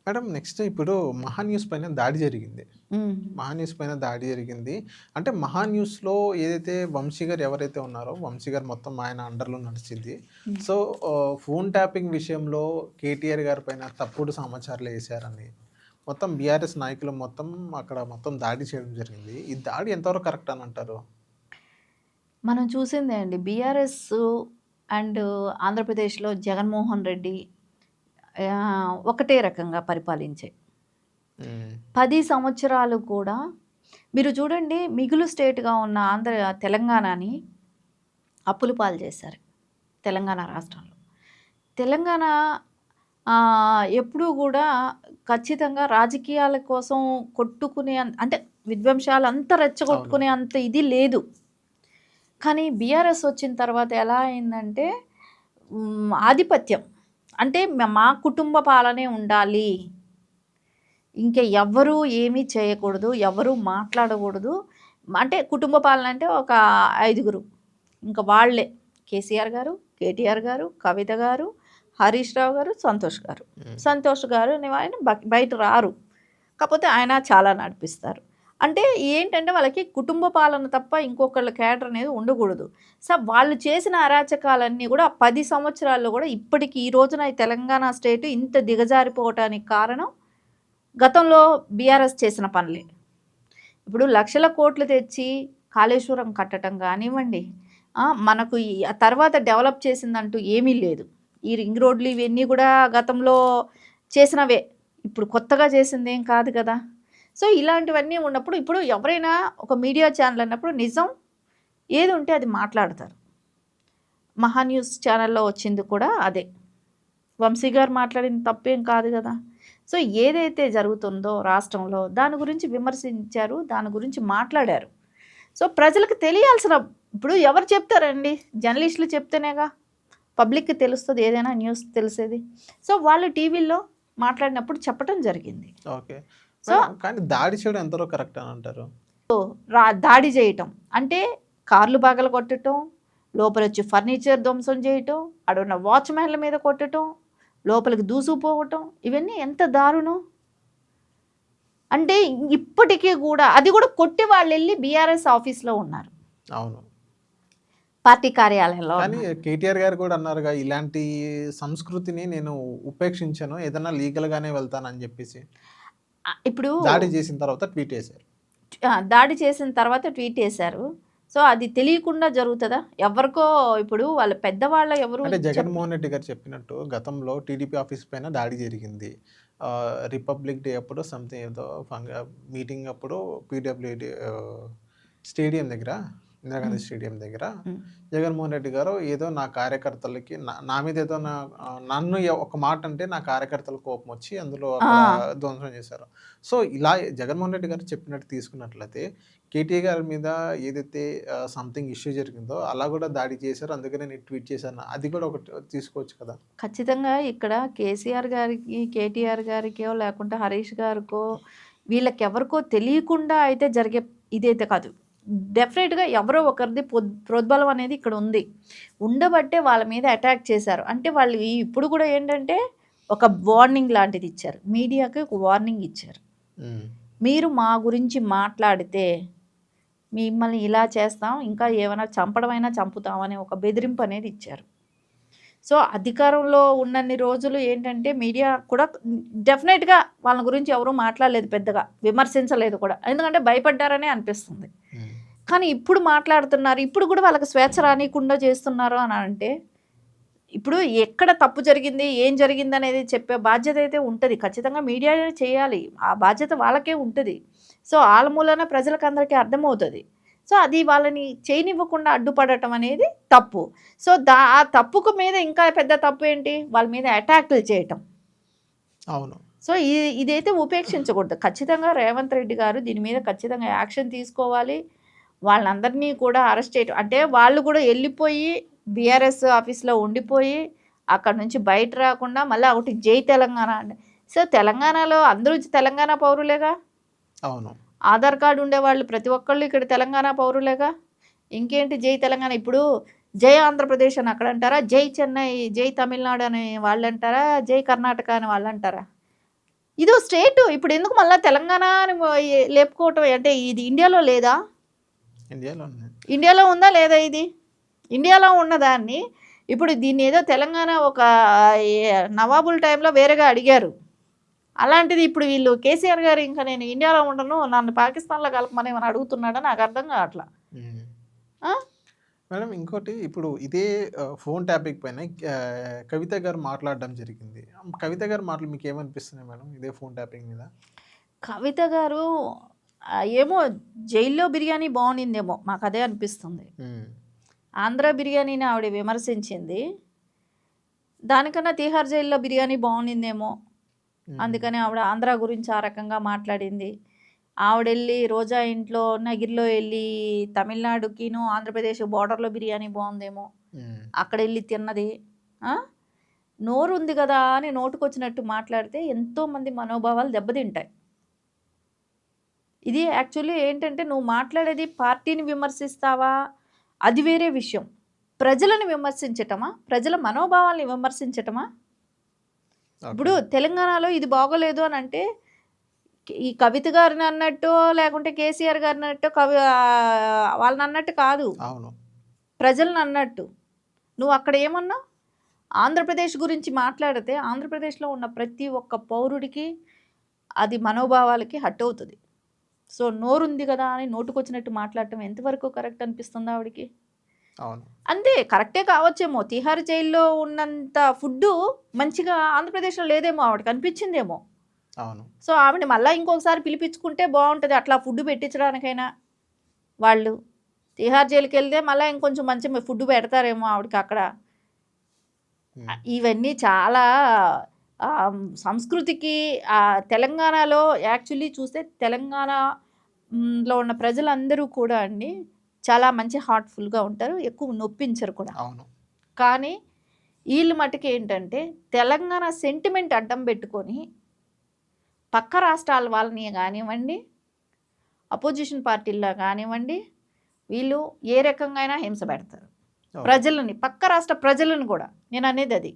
Madam next ఇప్పుడు 'మహా news' పైన దాడి జరిగింది. హ్మ్. 'మహా న్యూస్' పైన దాడి జరిగింది. అంటే 'మహా న్యూస్‌లో' ఏదైతే వంశీ గారు ఎవరైతే ఉన్నారో, వంశీ గారు మొత్తం ఆయన అండర్‌లో నడిచింది. హ్మ్. సో, ఫోన్ ట్యాపింగ్ విషయంలో కేటీఆర్ గారి పైన తప్పుడు సమాచారాలేశారని, మొత్తం బీఆర్ఎస్ నాయకులు మొత్తం అక్కడ మొత్తం దాడి చేయడం జరిగింది. ఈ దాడి ఎంతవరకు కరెక్ట్ అని అంటారు? మనం చూసిందే అండి. బీఆర్ఎస్ అండ్ ఆంధ్రప్రదేశ్‌లో జగన్మోహన్ రెడ్డి ఒకటే రకంగా పరిపాలించాయి. హ్మ్. 10 సంవత్సరాలు కూడా మీరు చూడండి మిగులు స్టేట్‌గా ఉన్న తెలంగాణని అప్పుల పాలు చేశారు. తెలంగాణ రాష్ట్రంలో. తెలంగాణ ఎప్పుడూ గూడా ఖచ్చితంగా రాజకీయాల కోసం కొట్టుకునే అంటే విధ్వంసాలంతా అవును. రెచ్చగొట్టుకునే అంత ఇది లేదు. కానీ బీఆర్ఎస్ వచ్చిన తర్వాత ఎలా అయిందంటే ఆధిపత్యం. అంటే మా కుటుంబ పాలనే ఉండాలి. ఇంక ఎవ్వరు ఏమీ చేయకూడదు. ఎవరు మాట్లాడకూడదు. అంటే కుటుంబ పాలన అంటే ఒక ఐదుగురు. ఇంక వాళ్ళే. కేసీఆర్ గారు, కేటీఆర్ గారు, కవిత గారు, హరీష్ రావు గారు, సంతోష్ గారు. హ్మ్. సంతోష్ గారు అనే ఆయన బయట రారు. కాపోతే ఆయన చాలా నడిపిస్తారు. అంటే ఏంటంటే వాళ్ళకి కుటుంబ పాలన తప్ప ఇంకొకళ్ళ క్యాడర్ అనేది ఉండకూడదు. సో, వాళ్ళు చేసిన అరాచకాలన్నీ గూడా 10 సంవత్సరాల్లో గూడా ఇప్పటికి ఈ రోజున ఈ తెలంగాణ స్టేట్ ఇంత దిగజారిపోవటానికి కారణం గతంలో బీఆర్ఎస్ చేసిన పనులే. ఇప్పుడు లక్షల కోట్లు తెచ్చి కాళేశ్వరం కట్టటం గానివ్వండి, మనకు ఆ తర్వాత డెవలప్ చేసిందంటూ ఏమీ లేదు. ఈ రింగ్ రోడ్లు ఇవన్నీ గూడా గతంలో చేసినవే. ఇప్పుడు కొత్తగా చేసిందేం కాదు గదా! సో, ఇలాంటివన్నీ ఉన్నప్పుడు ఇప్పుడు ఎవరైనా ఒక మీడియా ఛానల్ అన్నప్పుడు నిజం ఏదుంటే అది మాట్లాడతారు. మహా న్యూస్ ఛానల్‌లో వచ్చింది కూడా అదే. వంశీ గారు మాట్లాడింది తప్పేం కాదు గదా! సో, ఏదైతే జరుగుతుందో రాష్ట్రంలో దాని గురించి విమర్శించారు. దాని గురించి మాట్లాడారు. సో, ప్రజలకు తెలియాల్సిన ఇప్పుడు ఎవరు చెప్తారండి? జర్నలిస్టులు చెప్తేనేగా పబ్లిక్‌కి తెలుస్తది ఏదైనా న్యూస్ తెలిసేది. సో, వాళ్ళు టీవీల్లో మాట్లాడినప్పుడు చెప్పటం జరిగింది. ఓకే. సో, మేడం కానీ దాడి చేయడం ఎంతవరకు కరెక్ట్ అని అంటారు? దాడి చేయటం అంటే కార్లు పగలగొట్టటం, లోపలొచ్చి ఫర్నిచర్ ధ్వంసం చేయటం, ఆడున్న వాచ్‌మ్యాన్‌ల మీద కొట్టటం, లోపలికి దూసుకుపోవటం ఇవన్నీ ఎంత దారుణం. అంటే ఇప్పటికి గూడా అది గూడా కొట్టి వాళ్ళెళ్లి బీఆర్ఎస్ ఆఫీస్‌లో ఉన్నారు. అవును. పార్టీ కార్యాలయంలో కానీ ఉన్నారు. కేటీఆర్ గారు కూడా అన్నారుగా, ఇలాంటి సంస్కృతిని నేను ఉపేక్షించను. ఏదన్నా లీగల్‌గానే వెళ్తానని జెప్పేసి. ఇప్పుడు దాడి చేసిన తర్వాత ట్వీట్ చేశారు. దాడి చేసిన తర్వాత ట్వీటేశారు. సో, అది తెలియకుండా జరుగుతదా? ఎవరికో ఇప్పుడు వాళ్ళ పెద్దవాళ్ళు ఎవరు అంటే జగన్మోహన్ రెడ్డి గారు చెప్పినట్టు గతంలో టీడీపీ ఆఫీస్ పైన దాడి జరిగింది. రిపబ్లిక్ డే అప్పుడు సంథింగ్ ఏదో మీటింగ్ అప్పుడు పీడబ్ల్యూడీ స్టేడియం దగ్గర, ఇందిరాగాంధీ హ్మ్. స్టేడియం దగ్గర హ్మ్. జగన్మోహన్ రెడ్డి గారు ఏదో నా కార్యకర్తలకి నా మీద ఏదో నన్ను ఒక మాట అంటే నా కార్యకర్తలకు కోపమొచ్చి అందులో ఆ! అక్కడ ధ్వంసం చేశారు. సో, ఇలా జగన్మోహన్ రెడ్డి గారు చెప్పినట్టు తీసుకున్నట్లయితే కేటీ గారి మీద ఏదైతే సంథింగ్ ఇష్యూ జరిగిందో అలా కూడా దాడి చేశారు. అందుకనే నేను ట్వీట్ చేశాను. అది కూడా ఒకటి తీసుకోవచ్చు కదా! ఖచ్చితంగా ఇక్కడ కేసీఆర్ గారికి, కేటీఆర్ గారికో లేకుంటే హరీష్ గారికో వీళ్ళకెవరికో తెలియకుండా అయితే జరిగే ఇదైతే కాదు. డెఫినెట్‌గా ఎవరో ఒకరిది ప్రోద్బలం అనేది ఇక్కడ ఉంది. ఉండబట్టే వాళ్ళ మీద అటాక్ చేశారు. అంటే వాళ్ళు ఇప్పుడు కూడా ఏంటంటే ఒక వార్నింగ్ లాంటిది ఇచ్చారు. మీడియాకి ఒక వార్నింగ్ ఇచ్చారు. హ్మ్. మీరు మా గురించి మాట్లాడితే మిమ్మల్ని ఇలా చేస్తాం. ఇంకా ఏమైనా చంపడమైనా చంపుతాం అనే ఒక బెదిరింపు అనేది ఇచ్చారు. సో, అధికారంలో ఉన్నన్ని రోజులు ఏంటంటే మీడియా కూడా డెఫినెట్‌గా వాళ్ళ గురించి ఎవరు మాట్లాడలేదు పెద్దగా. విమర్శించలేదు కూడా. ఎందుకంటే భయపడ్డారనే అనిపిస్తుంది. హ్మ్. కానీ ఇప్పుడు మాట్లాడుతున్నారు. ఇప్పుడు కూడా వాళ్ళకి స్వేచ్ఛ రానీయకుండా చేస్తున్నారు అని అంటే, ఇప్పుడు ఎక్కడ తప్పు జరిగింది, ఏం జరిగిందనేది చెప్పే బాధ్యత అయితే ఉంటది. ఖచ్చితంగా మీడియానే చేయాలి. ఆ బాధ్యత వాళ్ళకే ఉంటది. సో, ఆళ్ళ మూలాన ప్రజలకందరికీ అర్థమవుతది. సో, అది వాళ్ళని చేయనివ్వకుండా అడ్డుపడటం అనేది తప్పు. సో, ఆ తప్పుకు మీద ఇంకా పెద్ద తప్పేంటి? వాళ్ళ మీద అటాకులు చేయటం. అవును. సో, ఇదైతే ఉపేక్షించకూడదు. ఖచ్చితంగా రేవంత్ రెడ్డి గారు దీని మీద ఖచ్చితంగా యాక్షన్ తీసుకోవాలి. వాళ్ళందరినీ కూడా అరెస్ట్ చేయటం అంటే వాళ్ళు కూడా ఎళ్ళిపోయి బీఆర్ఎస్ ఆఫీస్‌లో ఉండిపోయి, అక్కడి నుంచి బయట రాకుండా మళ్ళా ఒకటి జై తెలంగాణ అంటే సో, తెలంగాణలో అందరూ తెలంగాణ పౌరులేగా. అవును. ఆధార్ కార్డ్ ఉండేవాళ్ళు ప్రతి ఒక్కళ్ళు ఇక్కడ తెలంగాణ పౌరులేగా. ఇంకేంటి జై తెలంగాణ ఇప్పుడు జై ఆంధ్రప్రదేశ్ అని అక్కడంటారా? జై చెన్నై, జై తమిళనాడు అని వాళ్ళంటారా? జై కర్ణాటక అని వాళ్ళంటారా? ఇదో స్టేట్ ఇప్పుడు ఎందుకు మళ్ళీ తెలంగాణ అని లేపుకోవటం అంటే ఇది ఇండియాలో లేదా? ఇండియాలో ఉంది. ఇండియాలో ఉందా లేదా ఇది? ఇండియాలో ఉన్నదాన్ని ఇప్పుడు దీన్ని ఏదో తెలంగాణ ఒక నవాబుల్ టైంలో వేరేగా అడిగారు. అలాంటిది ఇప్పుడు వీళ్ళు కేసీఆర్ గారు ఇంకా నేను ఇండియాలో ఉండను నన్ను పాకిస్తాన్లో కలపమని ఏమైనా అడుగుతున్నాడో నాకు అర్థం కావట్లా. ఆ? మేడం ఇంకోటి ఇప్పుడు ఇదే ఫోన్ టాపిక్ పైన కవిత గారు మాట్లాడడం జరిగింది. కవిత గారు మాటలు మీకు ఏమనిపిస్తున్నాయి మేడం ఇదే ఫోన్ టాపిక్ మీద? కవిత గారు ఏమో జైల్లో బిర్యానీ బాగుండిందేమో మాకు అదే అనిపిస్తుంది. ఆంధ్ర బిర్యానీని ఆవిడ విమర్శించింది, దానికన్నా తీహార్ జైల్లో బిర్యానీ బాగుండిందేమో, అందుకని ఆవిడ ఆంధ్ర గురించి ఆ రకంగా మాట్లాడింది. ఆవిడ వెళ్ళి రోజా ఇంట్లో నగిరిలో వెళ్ళి తమిళనాడుకిను ఆంధ్రప్రదేశ్ బార్డర్లో బిర్యానీ బాగుందేమో, అక్కడ వెళ్ళి తిన్నది. నోరు ఉంది కదా అని నోటుకొచ్చినట్టు మాట్లాడితే ఎంతోమంది మనోభావాలు దెబ్బతింటాయి. ఇది యాక్చువల్లీ ఏంటంటే నువ్వు మాట్లాడేది పార్టీని విమర్శిస్తావా అది వేరే విషయం, ప్రజలను విమర్శించటమా, ప్రజల మనోభావాల్ని విమర్శించటమా? ఇప్పుడు తెలంగాణలో ఇది బాగోలేదు అని అంటే ఈ కవిత గారిని అన్నట్టు లేకుంటే కేసీఆర్ గారిని అన్నట్టు వాళ్ళని అన్నట్టు కాదు, అవును ప్రజలను అన్నట్టు. నువ్వు అక్కడ ఏమన్నావు? ఆంధ్రప్రదేశ్ గురించి మాట్లాడితే ఆంధ్రప్రదేశ్లో ఉన్న ప్రతి ఒక్క పౌరుడికి అది మనోభావాలకి హట్ అవుతుంది. సో నోరుంది కదా అని నోటుకొచ్చినట్టు మాట్లాడటం ఎంతవరకు కరెక్ట్ అనిపిస్తుంది ఆవిడికి? అవును అంతే, కరెక్టే కావచ్చేమో, తిహార్ జైల్లో ఉన్నంత ఫుడ్ మంచిగా ఆంధ్రప్రదేశ్లో లేదేమో, ఆవిడకి అనిపించిందేమో. అవును సో ఆవిడ మళ్ళీ ఇంకొకసారి పిలిపించుకుంటే బాగుంటుంది, అట్లా ఫుడ్ పెట్టించడానికైనా. వాళ్ళు తిహార్ జైలుకి వెళ్తే మళ్ళీ ఇంకొంచెం మంచి ఫుడ్ పెడతారేమో ఆవిడకి అక్కడ. ఇవన్నీ చాలా సంస్కృతికి తెలంగాణలో యాక్చువల్లీ చూస్తే తెలంగాణలో ఉన్న ప్రజలందరూ కూడా అండి చాలా మంచి హార్ట్ఫుల్గా ఉంటారు, ఎక్కువ నొప్పించరు కూడా. అవును కానీ వీళ్ళు మటుకు ఏంటంటే తెలంగాణ సెంటిమెంట్ అడ్డం పెట్టుకొని పక్క రాష్ట్రాల వాళ్ళని కానివ్వండి, అపోజిషన్ పార్టీల్లో కానివ్వండి, వీళ్ళు ఏ రకంగా అయినా హింస పెడతారు ప్రజలని, పక్క రాష్ట్ర ప్రజలను కూడా. నేను అనేది అది.